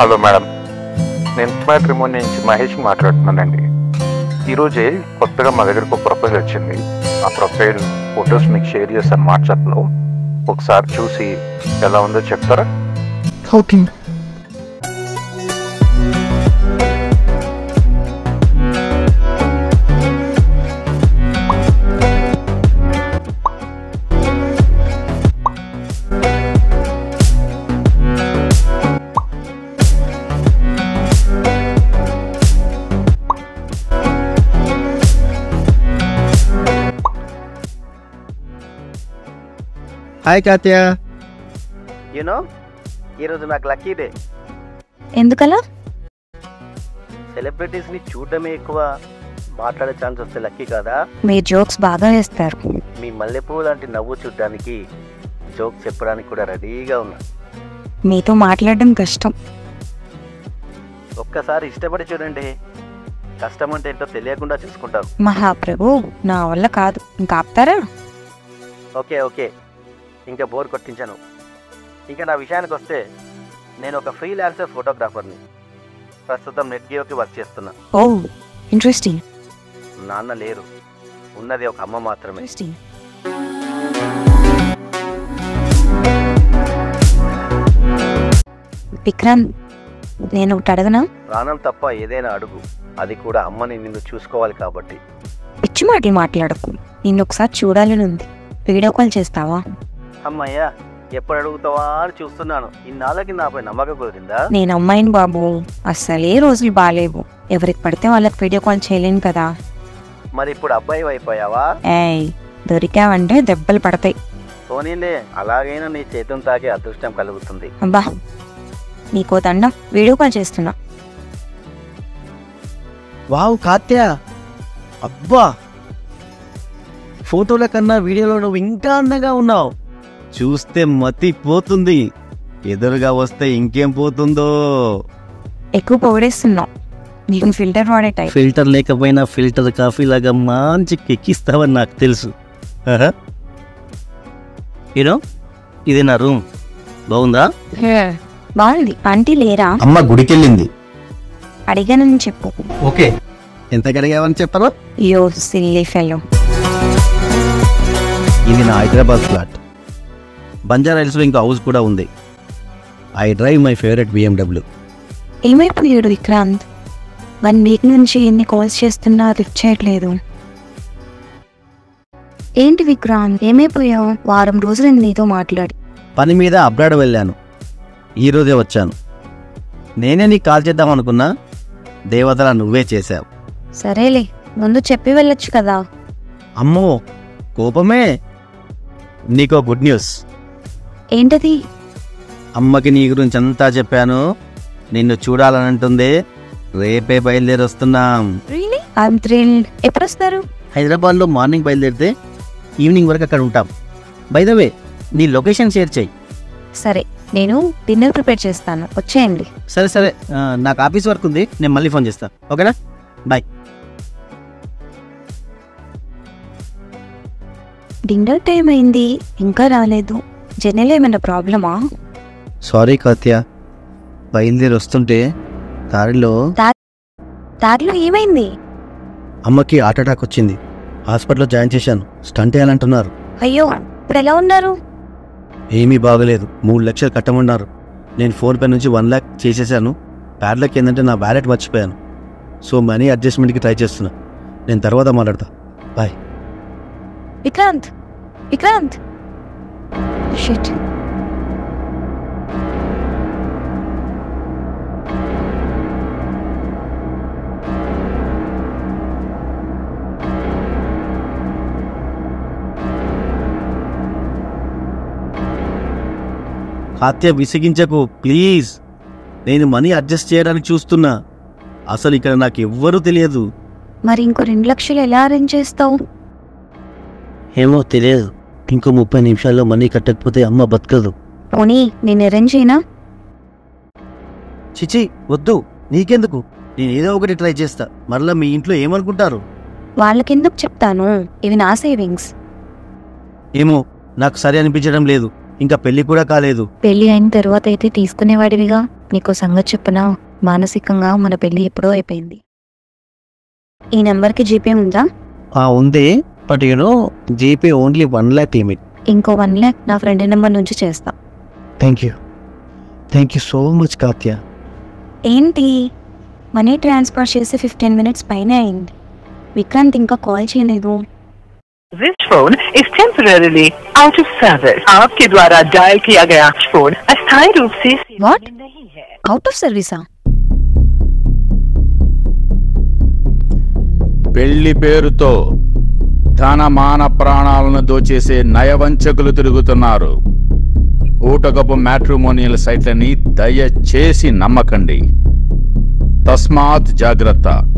Hello madam, నేను matrimony నుంచి మహేష్ మాట్లాడుతున్నానండి. ఈరోజే కొత్తగా మా దగ్గరకు ఒక ప్రొఫైల్ వచ్చింది. ఆ ప్రొఫైల్ ఫొటోస్ మీకు షేర్ చేస్తాను వాట్సాప్లో. ఒకసారి చూసి ఎలా ఉందో చెప్తారా? ఓకే. హాయ్ కాత్య. ఈరోజు నాకు లక్కీ డే. ఎందుకలా? సెలబ్రిటీస్ని చూడడమే ఎక్కువ, మాట్లాడే ఛాన్స్ వస్తే లక్కీ కదా. మీరు జోక్స్ బాగా వేస్తారు. మీ మల్లెపూ లాంటి నవ్వు చూడడానికి, జోక్ చెప్పడానికి కూడా రెడీగా ఉన్నా. మీతో మాట్లాడడం కష్టం. ఒక్కసారి ఇష్టపడి చూడండి, కష్టం అంటే ఏంటో తెలియకుండా చూసుకుంటారు. మహాప్రభు, నా వల్ల కాదు, ఇంకా ఆపుతారా? ఓకే ఓకే, ఇంకా బోర్ కొట్టించాను. ఇంకా నా విషయానికి వస్తే, నేను ఒక ఫ్రీలాన్సర్ ఫోటోగ్రాఫర్ని. ప్రస్తుతం నెట్ జియోకి వర్క్ చేస్తున్నా. ఓ ఇంట్రెస్టింగ్. నాన్న లేరు, ఉన్నది ఒక అమ్మ మాత్రమే. విక్రాంత్, నేను ఒకటి అడగనా? ప్రాణం తప్ప ఏదైనా అడుగు, అది కూడా అమ్మని నిన్ను చూసుకోవాలి కాబట్టి. పిచ్చి మాటలు మాట్లాడకు. నిన్ను ఒకసారి చూడాలని ఉంది. వీడియో కాల్ చేస్తావా? అమ్మయ్యా, ఎప్పుడు అడుగుతావా అని చూస్తున్నాను. ఇన్నాళ్ళకి నాపై నమ్మకం కుదిరిందా? నేను అమ్మాయిని బాబు, అస్సలే రోజులు బాగాలేవు. ఎవరికి పడితే వాళ్ళకి వీడియో కాల్ చేయలేను కదా. మరి ఇప్పుడు అబ్బాయి అయిపోయావా? ఏయ్, దొరికావంటే దెబ్బలు పడతాయి. పోనీలే, అలాగైనా నీ చేతులు తాకే అదృష్టం కలుగుతుంది. అబ్బా, నీకో దండం. వీడియో కాల్ చేస్తున్నా. వావ్ కాత్య, అబ్బా, ఫోటోల కన్నా వీడియోలో నువ్వు ఇంకా అందంగా ఉన్నావు. చూస్తే మతి పోతుంది. ఎదురుగా వస్తే ఇంకేం పోతుందో. ఎక్కువ పొగిడేస్తున్నావు. నీకు ఫిల్టర్ వాడే టైప్. ఫిల్టర్ లేకపోయినా ఫిల్టర్ కాఫీ లాగా మంచి ఎక్కిస్తావని నాకు తెలుసు. యూనో, ఇది నా రూమ్. బాగుందా? బాగుంది. ఆంటీ లేరా? అమ్మ గుడికెళ్ళింది. అడిగానని చెప్పు. ఓకే, ఎంత అడిగావని చెప్పరా? యో సిల్లీ ఫెలో. ఇది నా హైదరాబాద్ ఫ్లాట్. బంజారా హిల్స్లో ఇంకో హౌస్ కూడా ఉంది. I drive my favourite BMW. ఏమైపోయాడు విక్రాంత్? 1 వీక్ నుంచి ఎన్ని కాల్స్ చేస్తున్నా లిఫ్ట్ చేయట్లేదు. ఏంటి విక్రాంత్, ఏమైపోయావు? వారం రోజులు నీతో మాట్లాడి. పని మీద అబ్రాడ్ వెళ్ళాను. ఈరోజే వచ్చాను. నేనే నీకు కాల్ చేద్దాం అనుకున్నా, దేవతలా నువ్వే చేశావు. సరేలే, ముందు చెప్పి వెళ్ళొచ్చు కదా. అమ్మో కోపమే. నీకో గుడ్ న్యూస్. ఏంటది? అమ్మకి నీ గురించి అంతా చెప్పాను. నిన్ను చూడాలనంటుంది. రేపే బయలుదేరి వస్తున్నాం. రియలీ? I'm thrilled. ఎప్పుడు వస్తారు? హైదరాబాద్లో మార్నింగ్ బయలుదేరితే ఈవినింగ్ వరకు అక్కడ ఉంటాం. బై ద వే, నీ లొకేషన్ షేర్ చేయి. సరే, నేను డిన్నర్ ప్రిపేర్ చేస్తాను, వచ్చేయండి. సరే సరే, నాకు ఆఫీస్ వర్క్ ఉంది, నేను మళ్ళీ ఫోన్ చేస్తాను. ఓకేనా? బాయ్. డిన్నర్ టైం అయింది, ఇంకా రాలేదు. జర్నీలో ఏమైనా ప్రాబ్లమా? సారీ కాత్య, బయలుదేరి వస్తుంటే దారిలో ఏమైంది? అమ్మకి హార్ట్ అటాక్ వచ్చింది. హాస్పిటల్లో జాయిన్ చేశాను. స్టంట్ వేయాలంటున్నారు. అయ్యో, ఇప్పుడు ఎలా ఉన్నారు? ఏమీ బాగలేదు. 3 లక్షలు కట్టమన్నారు. నేను ఫోన్పే నుంచి 1 lakh చేసేసాను. బ్యాడ్ లక్ ఏంటంటే నా వ్యాలెట్ మర్చిపోయాను. సో మనీ అడ్జస్ట్మెంట్కి ట్రై చేస్తున్నా. నేను తర్వాత మాట్లాడతా. Bye. Vikrant, Vikrant, shit. Katya విసిగించకు ప్లీజ్. నేను మనీ అడ్జస్ట్ చేయడానికి చూస్తున్నా. అసలు ఇక్కడ నాకు ఎవ్వరూ తెలియదు. మరి ఇంకో 2 లక్షలు ఎలా అరేంజ్ చేస్తావు? ఏమో తెలియదు. ఇంకో 30 నిమిషాల్లో మనీ కట్టకపోతే అమ్మ బతకదు. పోనీ నేను అరేంజ్ చేయనా? చిచి వద్దు, నీకెందుకు? నేను ఏదో ఒకటి ట్రై చేస్తా. మరలా మీ ఇంట్లో ఏమనుకుంటారు? వాళ్ళకెందుకు చెప్తాను, ఇవి నా సేవింగ్స్. ఏమో నాకు సరి అనిపించడం లేదు. ఇంకా పెళ్లి కూడా కాలేదు. పెళ్లి అయిన తర్వాత అయితే తీసుకునేవాడివిగా. నీకు సంగతి చెప్పనా, మానసికంగా మన పెళ్ళి ఎప్పుడో అయిపోయింది. ఈ నెంబర్కి జీపే ఉందా? ఉంది, but GPay only 1 lakh limit. ఇంకో 1 lakh నా ఫ్రెండ్ నెంబర్ నుంచి చేస్తా. Thank you so much Kathya. ఏంటి, మనీ ట్రాన్స్ఫర్ చేసి 15 minutes పైనే అయింది. విక్రాంత్ ఇంకా కాల్ చేయలేదు. This phone is temporarily out of service. आपके द्वारा डायल किया गया फोन अस्थायी रूप से सेवा What? में नहीं है. అవుట్ ఆఫ్ సర్వీసా? పెళ్లి పేరుతో ధన మాన ప్రాణాలను దోచేసే నయవంచకులు తిరుగుతున్నారు. ఊటకపు మ్యాట్రిమోనియల్ సైట్లని దయచేసి నమ్మకండి. తస్మాత్ జాగ్రత్త.